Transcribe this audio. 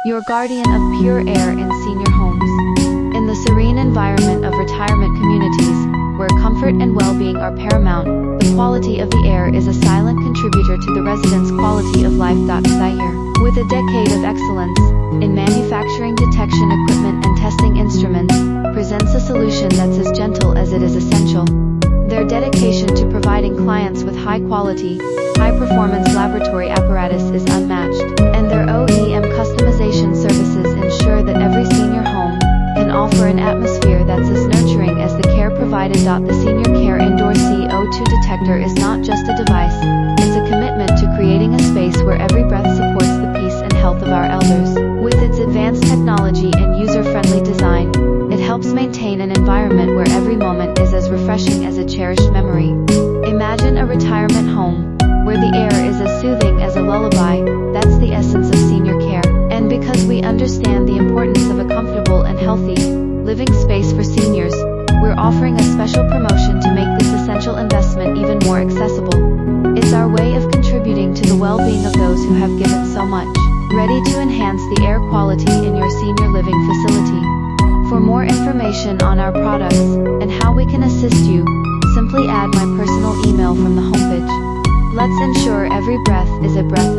your guardian of pure air in senior homes. In the serene environment of retirement communities, where comfort and well-being are paramount, the quality of the air is a silent contributor to the residents' quality of life. Zaire, with a decade of excellence in manufacturing detection equipment and testing instruments, presents a solution that's as gentle as it is essential. Their dedication to providing clients with high-quality, high-performance laboratory apparatus is unmatched, and their OEM customization services ensure that every senior home can offer an atmosphere that's as nurturing as the care provided. The Senior Care Indoor CO2 Detector is not just a device, it's a commitment to creating a space where every breath supports the peace and health of our elders. With its advanced technology and user-friendly design, it helps maintain an environment where every moment is as refreshing as a cherished memory. Imagine a retirement home where the air is as soothing as a lullaby. That's the essence of senior care. And because we understand the importance of a comfortable and healthy living space for seniors, we're offering a special promotion to make this essential investment even more accessible. It's our way of contributing to the well-being of those who have given so much. Ready to enhance the air quality in your senior living facility. For more information on our products and how we can assist you, simply add my personal email from the homepage. Let's ensure every breath is a breath